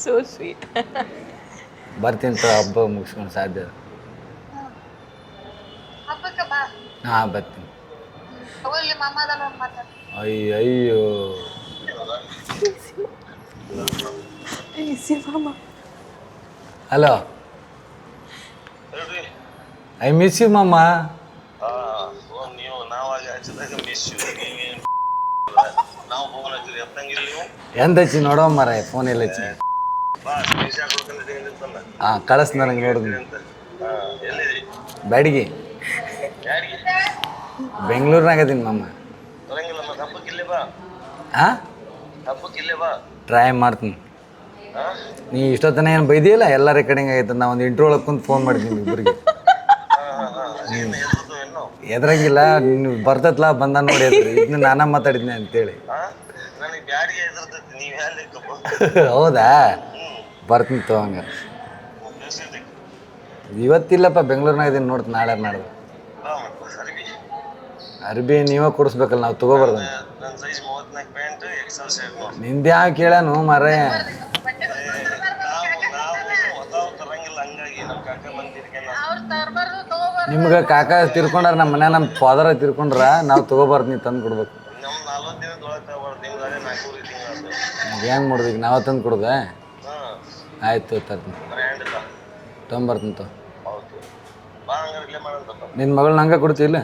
ಸೋ ಸ್ವೀಟ್. ಬರ್ತೀನಿ ಹಬ್ಬ ಮುಗಿಸ್ಕೊಂಡು ಸಾಧ್ಯ. ಹಬ್ಬಕ್ಕೆ ಬಾ. ಹಾಂ, ಬರ್ತೀನಿ. ತಗೊಳ್ಳಿ ಮಾಮದ ನೋಡಿ ಮಾತಾಡ. ಅಯ್ಯೋ ಹಲೋ, ಐ ಮಿಸ್ ಯು ಮಾಮ. ಎಂತ ಹಚ್ಚಿ ನೋಡೋ ಮರ, ಫೋನ್ ಎಲ್ಲ ಹಚ್ಚಿ. ಹಾಂ, ಕಳಿಸ್ ನನಗೆ ನೋಡಿದ್ನಿ. ಬ್ಯಾಡಿಗೆ ಬೆಂಗಳೂರಿನಾಗ ಅದೀನಿ ಮಾಮ. ಹಾಂ, ಟ್ರೈ ಮಾಡ್ತೀನಿ. ನೀ ಇಷ್ಟೊತ್ತನ ಏನು ಬೈದಿಲ್ಲ, ಎಲ್ಲ ರೆಕಾರ್ಡಿಂಗ್ ಆಗೈತೆ. ನಾ ಒಂದು ಇಂಟ್ರೋ ಒಳಗೆ ಕುಂತು ಫೋನ್ ಮಾಡಿದ್ದೀನಿ ಇಬ್ಬರಿಗೆ. ಎದ್ರಂಗಿಲ್ಲ, ನೀವು ಬರ್ತತ್ಲಾ ಬಂದ ನೋಡಿ ಇದನ್ನ ನಾನ ಮಾತಾಡಿದ್ನಿ ಅಂತೇಳಿ. ಹೌದಾ? ಬರ್ತೀನಿ ತೋ ಹಂಗ. ಇವತ್ತಿಲ್ಲಪ್ಪ, ಬೆಂಗಳೂರಿನಾಗ ಇದೀನಿ, ನೋಡ್ತೀನಿ ನಾಳೆ ನಾಡ್ದು. ಅರ್ಬಿ ನೀವೇ ಕೊಡಿಸ್ಬೇಕಲ್ಲ, ನಾವು ತಗೋಬಾರ್ದು. ನನ್ನ ಸೈಜ್ 34 ಪ್ಯಾಂಟ್ ಎಕ್ಸೆಲ್ ಶರ್ಟ್ ನೋಡಿ. ನಿಂದ್ಯಾ ಕೇಳನು ಮಾರೇ. ನಾವು ತರಂಗಿಲ್ಲ, ಹಂಗಾಗಿ ನಮ್ಮ ಕಾಕ ಬಂದಿರ್ಕೇನ ನಿಮ್ಗೆ ಕಾಕ ತಿರ್ಕೊಂಡ್ರ, ನಮ್ಮ ಮನೆ ನಮ್ಮ ಫಾದರ್ ತಿರ್ಕೊಂಡ್ರ, ನಾವು ತಗೋಬಾರ್ದು, ನೀವು ತಂದು ಕೊಡ್ಬೇಕು. ನಮ್ಮ 40 ದಿನದೊಳಗೆ ತಗೋಬಾರ್ದು, ನಿಮ್ಗೆ 4 ತಿಂಗಳು ಹೆಂಗೆ ಮಾಡೋದು ಈಗ, ನಾವು ತಂದು ಕೊಡೋದೆ? ಹಾಂ ಆಯ್ತು ತರ್ತೀನಿ, ಬ್ರ್ಯಾಂಡ್ ಇಲ್ಲ ತೊಗೊಂಬರ್ತೀನಿ ತೋ. ಹೌದು ಬಾ ಹಂಗಾರೆ ಇಲ್ಲೇ ಮಾಡೋಣ. ನಿನ್ನ ಮಗಳು ನಂಗೆ ಕೊಡ್ತಿಲ್ಲ?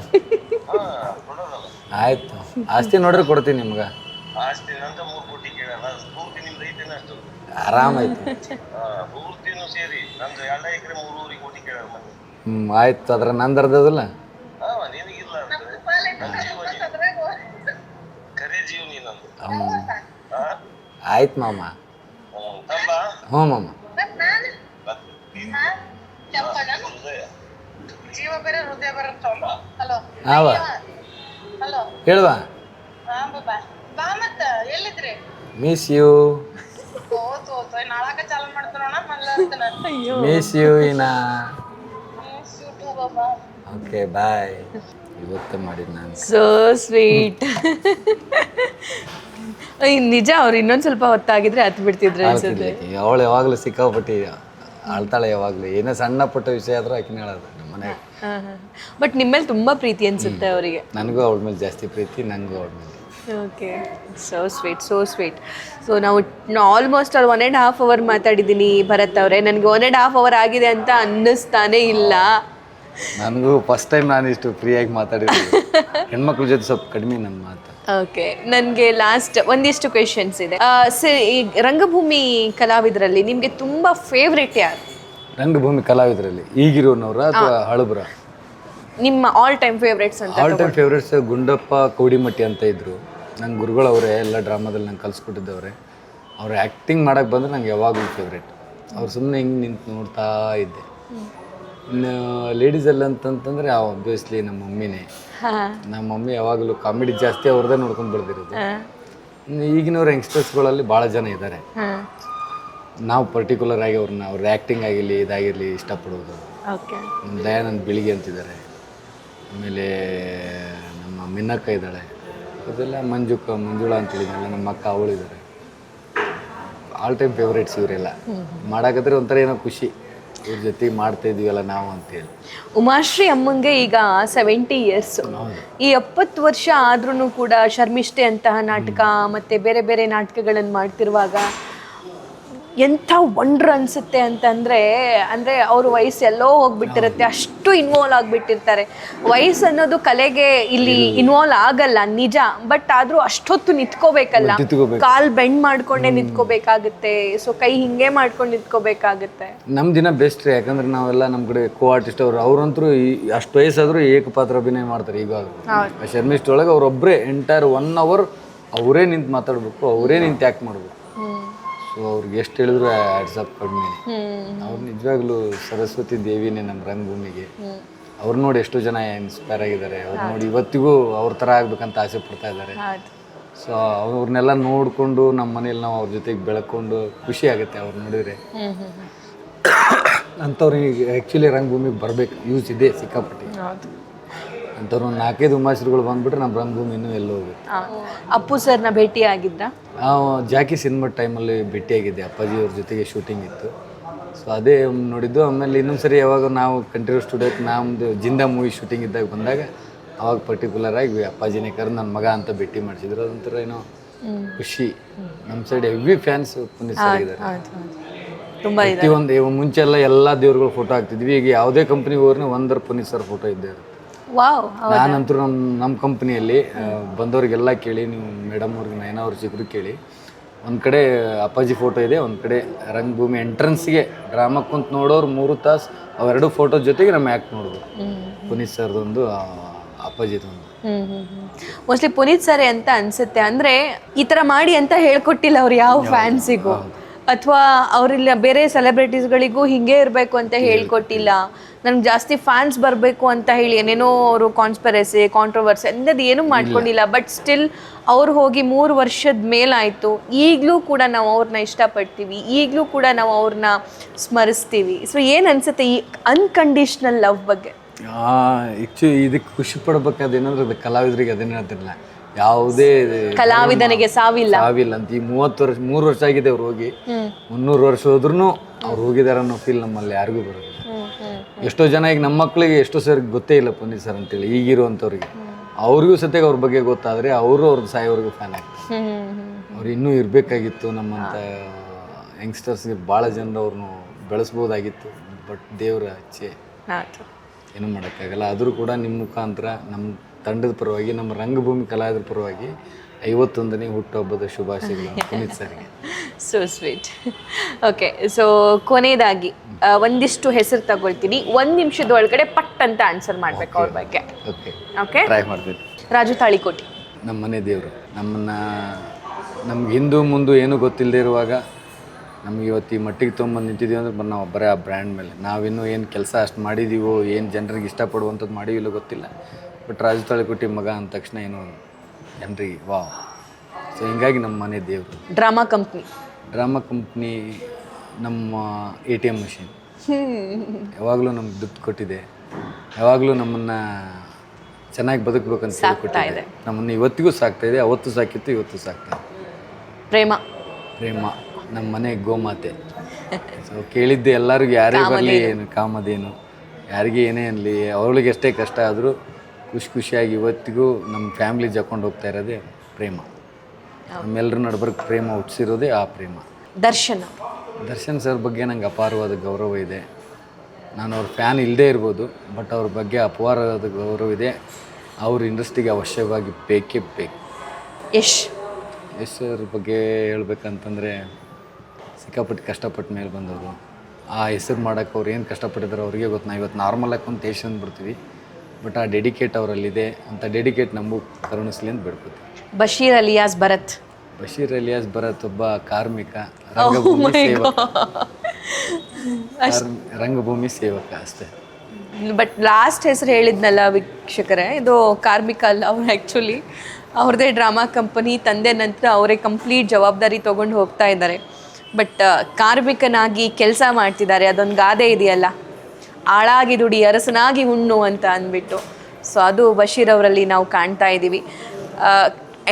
ಹಾಂ ಕೊಡೋದಲ್ಲ. ಆಯ್ತು, ಆಸ್ತಿ ನೋಡ್ರಿ ಕೊಡ್ತೀನಿ ನಿಮ್ಗೆ. ಆಸ್ತಿ ನಂತ 3 ಕೋಟಿ ಕೇಳಲ್ಲ, ಪೂರ್ತಿ ನಿಮ್ದು ಐತೇನ ಅಷ್ಟು? ಆರಾಮಾಯ್ತು. ಪೂರ್ತಿನೂ ಸೇರಿ ನಂದು 2 ಎಕರೆ 3 ಕೋಟಿ ಕೇಳಲ್ಲ ಮತ್ತೆ. ಆಯ್ತು, ಅದ್ರ ನಂದು ಅರ್ಧದಲ್ಲ. ಹಾಂ ನಿನಗಿಲ್ಲ ಕರೆ ಜೀವ ನೀನಂದು. ಹಾಂ ಆಯ್ತು ಮಾಮ. ತಂಬ ಹ್ಞೂ ಮಾಮ. ಜೀವ ಬೇರೆ ಹೃದಯ ಬೇರೆ ತಗೊಂಡ. ಹಲೋ ಹಾವ ಹಲೋ ಹೇಳುವ. ಬಾ ಮತ್ತ ಎಲ್ಲಿದ್ರಿ? Miss you. ನಾಳಕ ಚಾಲು ಮಾಡ್ತಾರೋಣ ಮಲ್ಲ ಮಿಸ್ ಯು ಇನಾ. Okay bye. ಇವತ್ತು ಮಾಡಿದ್ ನಾನು. So sweet. ನಿಜ, ಅವ್ರು ಇನ್ನೊಂದು ಸ್ವಲ್ಪ ಹೊತ್ತಾಗಿದ್ರೆ ಹತ್ತು ಬಿಡ್ತಿದ್ರು ಅನ್ಸುತ್ತೆ. ಅವಳು ಯಾವಾಗಲೂ ಸಿಕ್ಕಾಪಟ್ಟಿ ಆಳ್ತಾಳೆ, ಯಾವಾಗಲೂ ಏನೇ ಸಣ್ಣ ಪುಟ್ಟ ವಿಷಯ ಆದ್ರೂ ಆಕಿನ ಹೇಳೋದು ನಮ್ಮ ಮನೆಗೆ. ಬಟ್ ನಿಮ್ಮೇಲೆ ತುಂಬಾ ಪ್ರೀತಿ ಅನ್ಸುತ್ತೆ ಅವರಿಗೆ. ನನಗೂ ಅವಳ ಮೇಲೆ ಜಾಸ್ತಿ ಪ್ರೀತಿ, ನನಗೂ ಅವಳ ಮೇಲೆ. Okay, so sweet, so sweet. So ನಾವು ಆಲ್ಮೋಸ್ಟ್ ಅಲ್ಲಿ 1.5 hour ಮಾತಾಡಿದ್ದೀನಿ ಭರತ್ ಅವರೇ. ನನಗೆ 1.5 hour ಆಗಿದೆ ಅಂತ ಅನ್ನಿಸ್ತಾನೆ ಇಲ್ಲ. ನನಗೂ ಫಸ್ಟ್ ಟೈಮ್ ನಾನು ಇಷ್ಟು ಫ್ರೀಯಾಗಿ ಮಾತಾಡಿದ್ದೀನಿ. ಹೆಣ್ಮಕ್ಳ ಜೊತೆ ಸ್ವಲ್ಪ ಕಡಿಮೆ ನನ್ನ ಮಾತು. ಓಕೆ, ನನಗೆ ಲಾಸ್ಟ್ ಒಂದಿಷ್ಟು ಕ್ವೆಶನ್ಸ್ ಇದೆ. ಸರಿ, ಈ ರಂಗಭೂಮಿ ಕಲಾವಿದರಲ್ಲಿ ನಿಮಗೆ ತುಂಬ ಫೇವ್ರೇಟ್ ಯಾರು? ರಂಗಭೂಮಿ ಕಲಾವಿದರಲ್ಲಿ ಈಗಿರೋನವ್ರ ಅಥವಾ ಹಳಬ್ರ? ನಿಮ್ಮ ಆಲ್ ಟೈಮ್ ಫೇವ್ರೇಟ್ಸ್ ಅಂತ. All time favourites Gundappa Kaudimatti ಅಂತ ಇದ್ದರು. ನಂಗೆ ಗುರುಗಳವರೇ, ಎಲ್ಲ ಡ್ರಾಮಾದಲ್ಲಿ ನಂಗೆ ಕಲಿಸ್ಕೊಟ್ಟಿದ್ದವ್ರೆ. ಅವ್ರು ಆ್ಯಕ್ಟಿಂಗ್ ಮಾಡೋಕ್ಕೆ ಬಂದರೆ ನಂಗೆ ಯಾವಾಗಲೂ ಫೇವ್ರೇಟ್. ಅವ್ರು ಸುಮ್ಮನೆ ಹಿಂಗೆ ನಿಂತು ನೋಡ್ತಾ ಇದ್ದೆ. ಇನ್ನು ಲೇಡೀಸಲ್ಲಿ ಅಂತಂತಂದರೆ ಆಬ್ವಿಯಸ್ಲಿ ನಮ್ಮ ಮಮ್ಮಿನೇ. ನಮ್ಮ ಮಮ್ಮಿ ಯಾವಾಗಲೂ ಕಾಮಿಡಿ ಜಾಸ್ತಿ ಅವ್ರದ್ದೇ ನೋಡ್ಕೊಂಡು ಬೆಳೆದಿರೋದು. ಈಗಿನವ್ರ ಯಂಗ್ಸ್ಟರ್ಸ್ಗಳಲ್ಲಿ ಭಾಳ ಜನ ಇದ್ದಾರೆ. ನಾವು ಪರ್ಟಿಕ್ಯುಲರ್ ಆಗಿ ಅವ್ರ ಆ್ಯಕ್ಟಿಂಗ್ ಆಗಿರಲಿ ಇದಾಗಿರಲಿ ಇಷ್ಟಪಡೋದು. ನಮ್ಮ ದಯಾನಂದ್ ಬೆಳಿಗ್ಗೆ ಅಂತಿದ್ದಾರೆ, ಆಮೇಲೆ ನಮ್ಮ ಮಿನ್ನಕ್ಕ ಇದ್ದಾಳೆ, ಅದೆಲ್ಲ ಮಂಜುಳಾ ಅಂತೇಳಿದ್ನಲ್ಲ, ನಮ್ಮ ಅಕ್ಕ ಅವಳಿದ್ದಾರೆ. ಆಲ್ ಟೈಮ್ ಫೇವ್ರೇಟ್ಸ್ ಇವರೆಲ್ಲ. ಮಾಡಾಕಂದ್ರೆ ಒಂಥರ ಏನೋ ಖುಷಿ, ಇವ್ರ ಜೊತೆಗೆ ಮಾಡ್ತಾ ಇದೀವಲ್ಲ ನಾವು ಅಂತೇಳಿ. ಉಮಾಶ್ರೀ ಅಮ್ಮಂಗೆ ಈಗ 70 years. ಈ 70 ವರ್ಷ ಆದ್ರೂ ಕೂಡ ಶರ್ಮಿಷ್ಠೆ ಅಂತಹ ನಾಟಕ ಮತ್ತೆ ಬೇರೆ ಬೇರೆ ನಾಟಕಗಳನ್ನು ಮಾಡ್ತಿರುವಾಗ ಎಂಥ ವಂಡ್ರ್ ಅನಿಸುತ್ತೆ ಅಂತಂದರೆ, ಅಂದರೆ ಅವ್ರ ವಯಸ್ಸು ಎಲ್ಲೋ ಹೋಗ್ಬಿಟ್ಟಿರುತ್ತೆ, ಅಷ್ಟು ಇನ್ವಾಲ್ವ್ ಆಗಿಬಿಟ್ಟಿರ್ತಾರೆ. ವಯಸ್ಸು ಅನ್ನೋದು ಕಲೆಗೆ ಇಲ್ಲಿ ಇನ್ವಾಲ್ವ್ ಆಗಲ್ಲ ನಿಜ, ಬಟ್ ಆದರೂ ಅಷ್ಟೊತ್ತು ನಿಂತ್ಕೋಬೇಕಲ್ಲ, ಕಾಲು ಬೆಂಡ್ ಮಾಡ್ಕೊಂಡೇ ನಿಂತ್ಕೋಬೇಕಾಗುತ್ತೆ. ಸೊ ಕೈ ಹಿಂಗೆ ಮಾಡ್ಕೊಂಡು ನಿಂತ್ಕೋಬೇಕಾಗುತ್ತೆ. ನಮ್ಮ ದಿನ ಬೆಸ್ಟ್ ರೀ, ಯಾಕಂದ್ರೆ ನಾವೆಲ್ಲ ನಮ್ಮ ಕಡೆ ಕೋ ಆರ್ಟಿಸ್ಟ್ ಅವ್ರಂತರೂ ಅಷ್ಟು ವಯಸ್ಸಾದರೂ ಏಕಪಾತ್ರ ಅಭಿನಯ ಮಾಡ್ತಾರೆ. ಈಗ ಶರ್ಮಿಷ್ಠ ಒಳಗೆ ಅವರೊಬ್ಬರೇ ಎಂಟೈರ್ 1 hour ಅವರೇ ನಿಂತು ಮಾತಾಡಬೇಕು, ಅವರೇ ನಿಂತು ಆ್ಯಕ್ಟ್ ಮಾಡಬೇಕು. ಸೊ ಅವ್ರಿಗೆ ಎಷ್ಟು ಹೇಳಿದ್ರು ಆಡ್ಸಪ್ ಕಡಿಮೆ. ಅವ್ರು ನಿಜವಾಗ್ಲೂ ಸರಸ್ವತಿ ದೇವಿನೇ ನಮ್ಮ ರಂಗಭೂಮಿಗೆ. ಅವ್ರು ನೋಡಿ ಎಷ್ಟೋ ಜನ ಇನ್ಸ್ಪೈರ್ ಆಗಿದ್ದಾರೆ. ಅವ್ರು ನೋಡಿ ಇವತ್ತಿಗೂ ಅವ್ರ ಥರ ಆಗ್ಬೇಕಂತ ಆಸೆ ಪಡ್ತಾ ಇದ್ದಾರೆ. ಸೊ ಅವ್ರನ್ನೆಲ್ಲ ನೋಡಿಕೊಂಡು ನಮ್ಮ ಮನೇಲಿ ನಾವು ಅವ್ರ ಜೊತೆಗೆ ಬೆಳ್ಕೊಂಡು ಖುಷಿ ಆಗುತ್ತೆ ಅವ್ರು ನೋಡಿದರೆ. ಅಂಥವ್ರಿಗೆ ಆ್ಯಕ್ಚುಲಿ ರಂಗಭೂಮಿಗೆ ಬರಬೇಕು, ಯೂಸ್ ಇದೆ ಸಿಕ್ಕಾಪಟ್ಟಿ. ಅಂಥವ್ರು 4-5 ಉಮಾಶ್ರೀಗಳು ಬಂದುಬಿಟ್ರೆ ನಮ್ಮ ರಂಗಭೂಮಿ ಇನ್ನೂ ಎಲ್ಲೋ ಹೋಗುತ್ತೆ. ಅಪ್ಪು ಸರ್ನ ಭೇಟಿ ಆಗಿದ್ರಾ? ಜಾಕಿ ಸಿನಿಮಾ ಟೈಮಲ್ಲಿ ಭೇಟಿಯಾಗಿದ್ದೆ, ಅಪ್ಪಾಜಿ ಅವ್ರ ಜೊತೆಗೆ ಶೂಟಿಂಗ್ ಇತ್ತು. ಸೊ ಅದೇ ನೋಡಿದ್ದು. ಆಮೇಲೆ ಇನ್ನೊಂದು ಸರಿ ಯಾವಾಗ ನಾವು ಕಂಠೀರವ ಸ್ಟುಡಿಯೋಕ್ಕೆ ನಮ್ಮದು ಜಿಂದಾ ಮೂವಿ ಶೂಟಿಂಗ್ ಇದ್ದಾಗ ಬಂದಾಗ ಅವಾಗ ಪರ್ಟಿಕ್ಯುಲರ್ ಆಗಿ ಅಪ್ಪಾಜಿನೇ ಕರೆದು ನನ್ನ ಮಗ ಅಂತ ಭೇಟಿ ಮಾಡಿಸಿದ್ರು. ಅದೊಂಥರ ಏನೋ ಖುಷಿ. ನಮ್ಮ side heavy fans Puneeth sir ಇದ್ದಾರೆ. ಪ್ರತಿಯೊಂದು ಮುಂಚೆ ಎಲ್ಲ ದೇವ್ರುಗಳು ಫೋಟೋ ಹಾಕ್ತಿದ್ವಿ. ಈಗ ಯಾವುದೇ ಕಂಪ್ನಿಗೆ ಹೋದ್ರೆ ಒಂದರ ಪುನೀತ್ ಸರ್ ಫೋಟೋ ಇದ್ದೇ ಇರುತ್ತೆ. ನಾನಂತೂ ನಮ್ಮ ಕಂಪ್ನಿಯಲ್ಲಿ ಬಂದವ್ರಿಗೆಲ್ಲ ಕೇಳಿ, ನೀವು ಮೇಡಮ್ ಅವ್ರಿಗೆ ನಯನ ಅವ್ರ ಚಿಕ್ಕರು ಕೇಳಿ, ಒಂದು ಕಡೆ ಅಪ್ಪಾಜಿ ಫೋಟೋ ಇದೆ, ಒಂದು ಕಡೆ ರಂಗಭೂಮಿ ಎಂಟ್ರೆನ್ಸ್ಗೆ ಡ್ರಾಮಕ್ಕೆ ಕುಂತು ನೋಡೋರು 3 ತಾಸು ಅವೆರಡು ಫೋಟೋ ಜೊತೆಗೆ ನಮ್ಮ ಆ್ಯಕ್ಟ್ ನೋಡೋದು. ಪುನೀತ್ ಸರ್ದೊಂದು, ಅಪ್ಪಾಜಿದೊಂದು. ಮೋಸ್ಟ್ಲಿ ಪುನೀತ್ ಸರ್ ಅಂತ ಅನ್ಸುತ್ತೆ. ಅಂದರೆ ಈ ಥರ ಮಾಡಿ ಅಂತ ಹೇಳ್ಕೊಟ್ಟಿಲ್ಲ ಅವ್ರು ಯಾವ ಫ್ಯಾನ್ಸಿಗೂ, ಅಥವಾ ಅವರಿಲ್ಲ ಬೇರೆ ಸೆಲೆಬ್ರಿಟೀಸ್ಗಳಿಗೂ ಹಿಂಗೆ ಇರಬೇಕು ಅಂತ ಹೇಳ್ಕೊಟ್ಟಿಲ್ಲ. ನನಗೆ ಜಾಸ್ತಿ ಫ್ಯಾನ್ಸ್ ಬರಬೇಕು ಅಂತ ಹೇಳಿ ಏನೇನೋ ಅವರು ಕಾನ್ಸ್ಪರೆಸಿ ಕಾಂಟ್ರವರ್ಸಿ ಅಂಥದ್ದು ಏನೂ ಮಾಡ್ಕೊಂಡಿಲ್ಲ. ಬಟ್ ಸ್ಟಿಲ್ ಅವ್ರು ಹೋಗಿ 3 ವರ್ಷದ ಮೇಲಾಯಿತು, ಈಗಲೂ ಕೂಡ ನಾವು ಅವ್ರನ್ನ ಇಷ್ಟಪಡ್ತೀವಿ, ಈಗಲೂ ಕೂಡ ನಾವು ಅವ್ರನ್ನ ಸ್ಮರಿಸ್ತೀವಿ. ಸೊ ಏನು ಅನಿಸುತ್ತೆ ಈ ಅನ್ಕಂಡೀಷ್ನಲ್ ಲವ್ ಬಗ್ಗೆ? ಆ್ಯಕ್ಚುಲಿ ಇದಕ್ಕೆ ಖುಷಿ ಪಡ್ಬೇಕಾದ ಏನಂದ್ರೆ ಅದು ಕಲಾವಿದರಿಗೆ ಅದೇನು ಹೇಳ್ತಿರಲಿಲ್ಲ, ಯಾವುದೇ ಕಲಾವಿದನಿಗೆ ಸಾವಿಲ್ಲ ಸಾವಿಲ್ಲ ಅಂತ. ಈ 3 ವರ್ಷ ಆಗಿದೆ ಅವ್ರು ಹೋಗಿ, 300 ವರ್ಷ ಹೋದ್ರೂ ಅವ್ರು ಹೋಗಿದಾರೆ ಅನ್ನೋ ಫೀಲ್ ನಮ್ಮಲ್ಲಿ ಯಾರಿಗೂ ಬರೋದಿಲ್ಲ. ಎಷ್ಟೋ ಜನ ಈಗ ನಮ್ಮ ಮಕ್ಕಳಿಗೆ ಎಷ್ಟೋ ಸರ್ ಗೊತ್ತೇ ಇಲ್ಲ ಪುನೀತ್ ಸರ್ ಅಂತೇಳಿ, ಈಗಿರುವಂಥವ್ರಿಗೆ ಅವ್ರಿಗೂ ಸತ್ಯಾಗ ಅವ್ರ ಬಗ್ಗೆ ಗೊತ್ತಾದರೆ ಅವರು ಅವ್ರದ್ದು ಸಾಯೋವರೆಗೂ ಫ್ಯಾನ್ ಆಗ್ತಾರೆ. ಅವ್ರು ಇನ್ನೂ ಇರಬೇಕಾಗಿತ್ತು, ನಮ್ಮಂಥ ಯಂಗ್ಸ್ಟರ್ಸ್ಗೆ ಭಾಳ ಜನರು ಅವ್ರನ್ನು ಬೆಳೆಸ್ಬೋದಾಗಿತ್ತು. ಬಟ್ ದೇವರ ಇಚ್ಛೆ, ಏನೂ ಮಾಡೋಕ್ಕಾಗಲ್ಲ. ಆದರೂ ಕೂಡ ನಿಮ್ಮ ಮುಖಾಂತರ ನಮ್ಮ ತಂಡದ ಪರವಾಗಿ, ನಮ್ಮ ರಂಗಭೂಮಿ ಕಲಾವಿದರ ಪರವಾಗಿ 51ನೇ ಹುಟ್ಟುಹಬ್ಬದ ಶುಭಾಶಯಗಳು ಪುನೀತ್ ಸರ್ಗೆ. So sweet. ಓಕೆ, ಸೊ ಕೊನೆಯದಾಗಿ ಒಂದಿಷ್ಟು ಹೆಸರು ತಗೊಳ್ತೀನಿ, 1 ನಿಮಿಷದ ಒಳಗಡೆ ಪಟ್ ಅಂತ ಆನ್ಸರ್ ಮಾಡಬೇಕು ಅವ್ರ ಬಗ್ಗೆ. ಓಕೆ, ಓಕೆ, ಟ್ರೈ ಮಾಡ್ತೀನಿ. ರಾಜು ತಾಳಿಕೋಟಿ. ನಮ್ಮ ಮನೆ ದೇವರು. ನಮ್ಗೆ ಹಿಂದೂ ಮುಂದೆ ಏನೂ ಗೊತ್ತಿಲ್ಲದೆ ಇರುವಾಗ ನಮ್ಗೆ ಇವತ್ತು ಈ ಮಟ್ಟಿಗೆ ತೊಗೊಂಬಂದು ನಿಂತಿದ್ದೀವಿ ಅಂದ್ರೆ ನಾವು ಬರೀ ಆ ಬ್ರ್ಯಾಂಡ್ ಮೇಲೆ. ನಾವಿನ್ನೂ ಏನು ಕೆಲಸ ಅಷ್ಟು ಮಾಡಿದ್ದೀವೋ, ಏನು ಜನರಿಗೆ ಇಷ್ಟಪಡುವಂಥದ್ದು ಮಾಡಿವಿಲ್ಲೋ ಗೊತ್ತಿಲ್ಲ. ಬಟ್ ರಾಜು ತಾಳಿಕೋಟಿ ಮಗ ಅಂದ ತಕ್ಷಣ ಏನೋ ಜನರಿಗೆ ವಾವ್. ಸೊ ಹಿಂಗಾಗಿ ನಮ್ಮ ಮನೆ ದೇವರು. ಡ್ರಾಮಾ ಕಂಪ್ನಿ ನಮ್ಮ ATM ಮಷೀನ್. ಯಾವಾಗಲೂ ನಮ್ಗೆ ದುಡ್ಡು ಕೊಟ್ಟಿದೆ, ಯಾವಾಗಲೂ ನಮ್ಮನ್ನು ಚೆನ್ನಾಗಿ ಬದುಕಬೇಕಂತ ಹೇಳ್ಕೊಟ್ಟಿದೆ. ನಮ್ಮನ್ನು ಇವತ್ತಿಗೂ ಸಾಕ್ತಾಯಿದೆ, ಅವತ್ತು ಸಾಕಿತ್ತು, ಇವತ್ತು ಸಾಕ್ತಾಯಿದೆ. ಪ್ರೇಮ ನಮ್ಮ ಮನೆ ಗೋಮಾತೆ. ಸೊ ಕೇಳಿದ್ದೆ ಎಲ್ಲರಿಗೂ, ಯಾರೇ ಬರಲಿ, ಏನು ಕಾಮಧೇನು, ಯಾರಿಗೆ ಏನೇ ಅನ್ನಲಿ, ಅವಳಿಗೆ ಎಷ್ಟೇ ಕಷ್ಟ ಆದರೂ ಖುಷಿಯಾಗಿ ಇವತ್ತಿಗೂ ನಮ್ಮ ಫ್ಯಾಮ್ಲಿ ಜಕೊಂಡು ಹೋಗ್ತಾ ಇರೋದೇ ಪ್ರೇಮ. ನಮ್ಮೆಲ್ಲರ ನಡುಬರ್ಗೆ ಪ್ರೇಮ ಹುಟ್ಟಿಸಿರೋದೇ ಆ ಪ್ರೇಮ. ದರ್ಶನ್ ಸರ್ ಬಗ್ಗೆ ನಂಗೆ ಅಪಾರವಾದ ಗೌರವ ಇದೆ. ನಾನು ಅವ್ರ ಫ್ಯಾನ್ ಇಲ್ಲದೇ ಇರ್ಬೋದು, ಬಟ್ ಅವ್ರ ಬಗ್ಗೆ ಅಪಾರವಾದ ಗೌರವ ಇದೆ. ಅವ್ರ ಇಂಡಸ್ಟ್ರಿಗೆ ಅವಶ್ಯವಾಗಿ ಬೇಕೇ ಬೇಕು. ಯಶ್ ಸರ್ ಬಗ್ಗೆ ಹೇಳ್ಬೇಕಂತಂದರೆ ಸಿಕ್ಕಾಪಟ್ಟು ಕಷ್ಟಪಟ್ಟ ಮೇಲೆ ಬಂದವರು. ಆ ಹೆಸರು ಮಾಡೋಕ್ಕೆ ಅವ್ರು ಏನು ಕಷ್ಟಪಟ್ಟಿದ್ದಾರೆ ಅವ್ರಿಗೆ ಗೊತ್ತು. ನಾವು ಇವತ್ತು ನಾರ್ಮಲಾಗಿ ಒಂದು ಟೇಸ್ಟ್ ಅಂದ್ಬಿಡ್ತೀವಿ, ಬಟ್ ಆ ಡೆಡಿಕೇಟ್ ಅವರಲ್ಲಿದೆ. ಅಂತ ಡೆಡಿಕೇಟ್ ನಮಗೂ ಕರುಣಿಸ್ಲಿ ಅಂತ ಬೇಡ್ಕೊತೀವಿ. ಬಶೀರ್ ಅಲಿಯಾಸ್ ಭರತ್ ಒಬ್ಬ ಕಾರ್ಮಿಕ, ರಂಗಭೂಮಿ ಸೇವಕ ಅಷ್ಟೇ. ಬಟ್ ಲಾಸ್ಟ್ ಹೆಸರು ಹೇಳಿದ್ನಲ್ಲ ವೀಕ್ಷಕರೇ, ಇದು ಕಾರ್ಮಿಕ ಅಲ್ಲ, ಅವ್ರು ಆ್ಯಕ್ಚುಲಿ ಅವ್ರದ್ದೇ ಡ್ರಾಮಾ ಕಂಪನಿ, ತಂದೆ ನಂತರ ಅವರೇ ಕಂಪ್ಲೀಟ್ ಜವಾಬ್ದಾರಿ ತೊಗೊಂಡು ಹೋಗ್ತಾ ಇದ್ದಾರೆ. ಬಟ್ ಕಾರ್ಮಿಕನಾಗಿ ಕೆಲಸ ಮಾಡ್ತಿದ್ದಾರೆ. ಅದೊಂದು ಗಾದೆ ಇದೆಯಲ್ಲ, ಆಳಾಗಿ ದುಡಿ ಅರಸನಾಗಿ ಹುಣ್ಣು ಅಂತ ಅಂದ್ಬಿಟ್ಟು. ಸೊ ಅದು ಬಶೀರ್ ಅವರಲ್ಲಿ ನಾವು ಕಾಣ್ತಾ ಇದ್ದೀವಿ.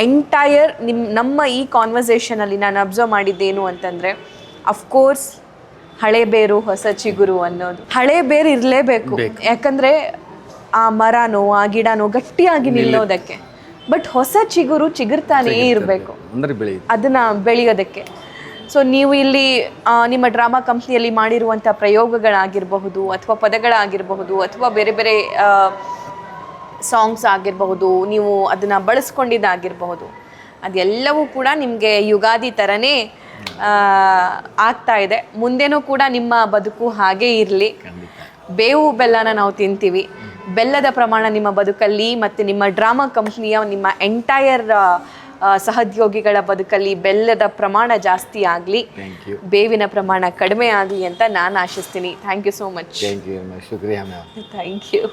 ಎಂಟೈರ್ ನಮ್ಮ ಈ ಕಾನ್ವರ್ಸೇಷನಲ್ಲಿ ನಾನು ಅಬ್ಸರ್ವ್ ಮಾಡಿದ್ದೇನು ಅಂತಂದರೆ, ಅಫ್ಕೋರ್ಸ್ ಹಳೆ ಬೇರು ಹೊಸ ಚಿಗುರು ಅನ್ನೋದು. ಹಳೆ ಬೇರು ಇರಲೇಬೇಕು, ಯಾಕಂದರೆ ಆ ಮರನೋ ಆ ಗಿಡನೋ ಗಟ್ಟಿಯಾಗಿ ನಿಲ್ಲೋದಕ್ಕೆ. ಬಟ್ ಹೊಸ ಚಿಗುರು ಚಿಗುರ್ತಾನೇ ಇರಬೇಕು ಅದನ್ನು ಬೆಳೆಯೋದಕ್ಕೆ. ಸೊ ನೀವು ಇಲ್ಲಿ ನಿಮ್ಮ ಡ್ರಾಮಾ ಕಂಪ್ನಿಯಲ್ಲಿ ಮಾಡಿರುವಂಥ ಪ್ರಯೋಗಗಳಾಗಿರಬಹುದು, ಅಥವಾ ಪದಗಳಾಗಿರಬಹುದು, ಅಥವಾ ಬೇರೆ ಬೇರೆ ಸಾಂಗ್ಸ್ ಆಗಿರಬಹುದು, ನೀವು ಅದನ್ನು ಬಳಸ್ಕೊಂಡಿದ್ದಾಗಿರಬಹುದು, ಅದೆಲ್ಲವೂ ಕೂಡ ನಿಮಗೆ ಯುಗಾದಿ ಥರನೇ ಆಗ್ತಾ ಇದೆ. ಮುಂದೆನೂ ಕೂಡ ನಿಮ್ಮ ಬದುಕು ಹಾಗೇ ಇರಲಿ. ಬೇವು ಬೆಲ್ಲನ ನಾವು ತಿಂತೀವಿ. ಬೆಲ್ಲದ ಪ್ರಮಾಣ ನಿಮ್ಮ ಬದುಕಲ್ಲಿ ಮತ್ತು ನಿಮ್ಮ ಡ್ರಾಮಾ ಕಂಪ್ನಿಯ ನಿಮ್ಮ ಎಂಟೈರ್ ಸಹೋದ್ಯೋಗಿಗಳ ಬದುಕಲ್ಲಿ ಬೆಲ್ಲದ ಪ್ರಮಾಣ ಜಾಸ್ತಿ ಆಗಲಿ, ಬೇವಿನ ಪ್ರಮಾಣ ಕಡಿಮೆ ಆಗಲಿ ಅಂತ ನಾನು ಆಶಿಸ್ತೀನಿ. Thank you so much. ಶುಕ್ರಿಯಾ ಮ್ಯಾಮ್. Thank you.